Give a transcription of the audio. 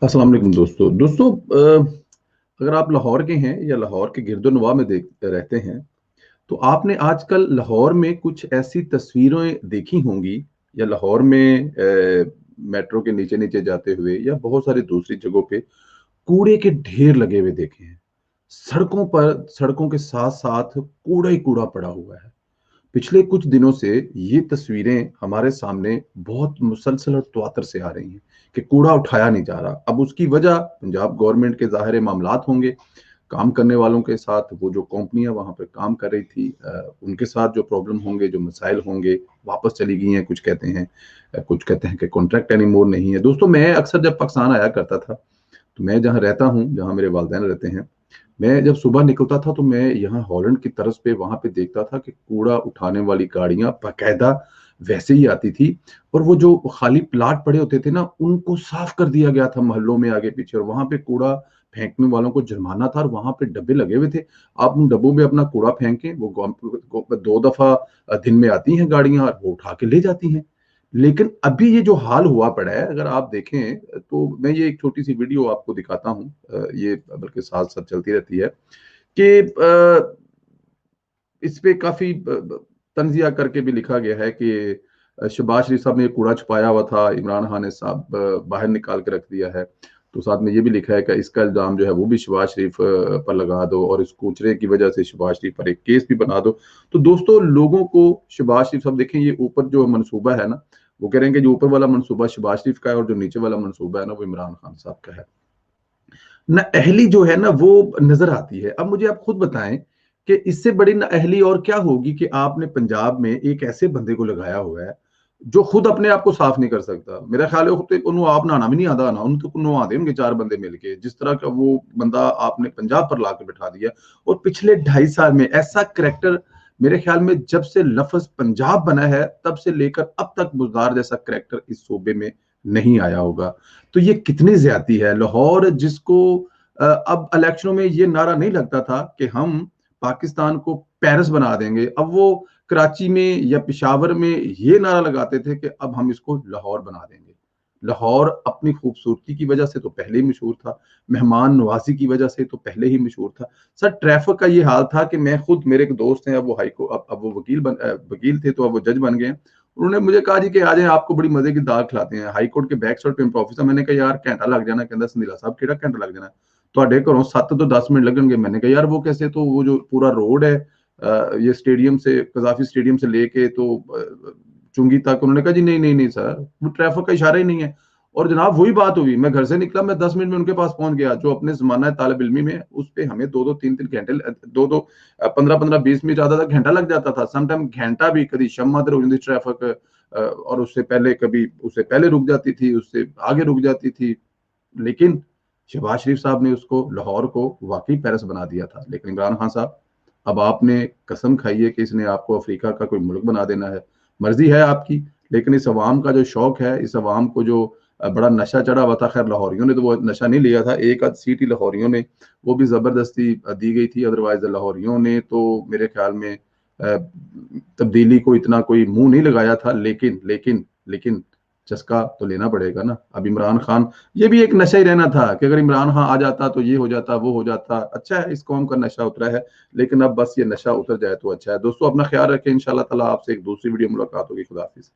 अस्सलाम वालेकुम दोस्तों अगर आप लाहौर के हैं या लाहौर के गिरदोनवा में देख रहते हैं तो आपने आजकल लाहौर में कुछ ऐसी तस्वीरें देखी होंगी या लाहौर में मेट्रो के नीचे नीचे जाते हुए या बहुत सारी दूसरी जगहों पे कूड़े के ढेर लगे हुए देखे हैं। सड़कों पर सड़कों के साथ साथ कूड़ा ही कूड़ा पड़ा हुआ है। पिछले कुछ दिनों से ये तस्वीरें हमारे सामने बहुत मुसलसल और तवातर से आ रही हैं कि कूड़ा उठाया नहीं जा रहा। अब उसकी वजह पंजाब गवर्नमेंट के ज़ाहिर मामलात होंगे, काम करने वालों के साथ वो जो कंपनियां वहां पर काम कर रही थी उनके साथ जो प्रॉब्लम होंगे, जो मसाइल होंगे, वापस चली गई हैं कुछ कहते हैं, कुछ कहते हैं कि कॉन्ट्रैक्ट एनीमोर नहीं है। दोस्तों मैं अक्सर जब पाकिस्तान आया करता था तो मैं जहाँ रहता हूँ, जहाँ मेरे वालिदैन रहते हैं, मैं जब सुबह निकलता था तो मैं यहाँ हॉलैंड की तरफ पे वहां पे देखता था कि कूड़ा उठाने वाली गाड़ियां बाकायदा वैसे ही आती थी और वो जो खाली प्लाट पड़े होते थे ना उनको साफ कर दिया गया था मोहल्लों में आगे पीछे, और वहां पे कूड़ा फेंकने वालों को जुर्माना था और वहां पे डब्बे लगे हुए थे। आप उन डब्बों में अपना कूड़ा फेंकें, वो 2 दफा दिन में आती हैं गाड़ियां और वो उठा के ले जाती हैं। लेकिन अभी ये जो हाल हुआ पड़ा है, अगर आप देखें तो मैं ये एक छोटी सी वीडियो आपको दिखाता हूँ, ये बल्कि साथ साथ चलती रहती है कि इस पे काफी तंजिया करके भी लिखा गया है कि शहबाज शरीफ साहब ने ये कूड़ा छुपाया हुआ था, इमरान खान ने साहब बाहर निकाल के रख दिया है। तो साथ में ये भी लिखा है कि इसका इल्जाम जो है वो भी शहबाज शरीफ पर लगा दो और इस कूचरे की वजह से शहबाज शरीफ पर एक केस भी बना दो। तो दोस्तों लोगों को शहबाज शरीफ साहब देखें, ये ऊपर जो मनसूबा है ना, वो कह रहे हैं कि जो ऊपर वाला मनसूबा शहबाज शरीफ का है और जो नीचे वाला मनसूबा है ना वो इमरान खान साहब का है। नाअहली जो है ना वो नजर आती है। अब मुझे आप खुद बताएं कि इससे बड़ी नाअहली और क्या होगी कि आपने पंजाब में एक ऐसे बंदे को लगाया हुआ है जो खुद अपने आप को साफ नहीं कर सकता। मेरा ख्याल है खुद तो आप नहाना भी नहीं आता ना, उन्हें तो नहा देंगे 4 बंदे मिलके। जिस तरह का वो बंदा आपने पंजाब पर लाकर बैठा दिया, और पिछले 2.5 साल में ऐसा करैक्टर मेरे ख्याल में जब से लफ्ज पंजाब बना है तब से लेकर अब तक बुजदार जैसा करैक्टर इस सूबे में नहीं आया होगा। तो ये कितनी ज्यादती है। लाहौर जिसको अब इलेक्शनों में ये नारा नहीं लगता था कि हम पाकिस्तान को पेरिस बना देंगे, अब वो कराची में या पेशावर में ये नारा लगाते थे कि अब हम इसको लाहौर बना देंगे। लाहौर अपनी खूबसूरती की वजह से तो पहले ही मशहूर था, मेहमान नवाजी की वजह से तो पहले ही मशहूर था। सर ट्रैफिक का ये हाल था कि मैं खुद, मेरे एक दोस्त हैं, अब वो हाईको अब वो वकील थे तो अब वो जज बन गए। उन्होंने मुझे कहा जी कि आ जाए, आपको बड़ी मजे की दाल खिलाते हैं। हाई कोर्ट के बैक साइड पे ऑफिस है। मैंने कहा यार घंटा लग जाना, कहता संदीला साहब केड़ा घंटा लग जाना, ਤੁਹਾਡੇ ਘਰੋਂ 7 ਤੋਂ 10 मिनट लगेंगे। मैंने कहा यार वो कैसे, तो वो जो पूरा रोड है ये स्टेडियम से, कजाफी स्टेडियम से लेके तो चुंगी तक। उन्होंने कहा जी नहीं नहीं नहीं सर, वो ट्रैफिक का इशारा ही नहीं है। और जनाब वही बात हुई, मैं घर से निकला, मैं 10 मिनट में उनके पास पहुंच गया। जो अपने जमाना तालिब इल्मी में उस पे हमें 2-2 3-3 घंटे, 15-15-20 मिनट ज्यादा तक घंटा लग जाता था। समटाइम घंटा भी, कभी शम्मा हो जाती ट्रैफिक, और उससे पहले कभी उससे पहले रुक जाती थी, उससे आगे रुक जाती थी। लेकिन शहबाज शरीफ साहब ने उसको, लाहौर को वाकई पेरिस बना दिया था। लेकिन इमरान खान साहब, अब आपने कसम खाई है कि इसने आपको अफ्रीका का कोई मुल्क बना देना है। मर्जी है आपकी, लेकिन इस अवाम का जो शौक है, इस अवाम को जो बड़ा नशा चढ़ा हुआ था, खैर लाहौरियों ने तो वो नशा नहीं लिया था, एक आध सीट ही लाहौरियों ने, वो भी जबरदस्ती दी गई थी। अदरवाइज लाहौरियों ने तो मेरे ख्याल में तब्दीली को इतना कोई मुंह नहीं लगाया था। लेकिन चस्का तो लेना पड़ेगा ना। अब इमरान खान, ये भी एक नशा ही रहना था कि अगर इमरान खान आ जाता तो ये हो जाता, वो हो जाता। अच्छा है इस कौम का नशा उतरा है, लेकिन अब बस ये नशा उतर जाए तो अच्छा है। दोस्तों अपना ख्याल रखें, इंशाल्लाह ताला आपसे एक दूसरी वीडियो मुलाकात होगी। खुदा हाफिज।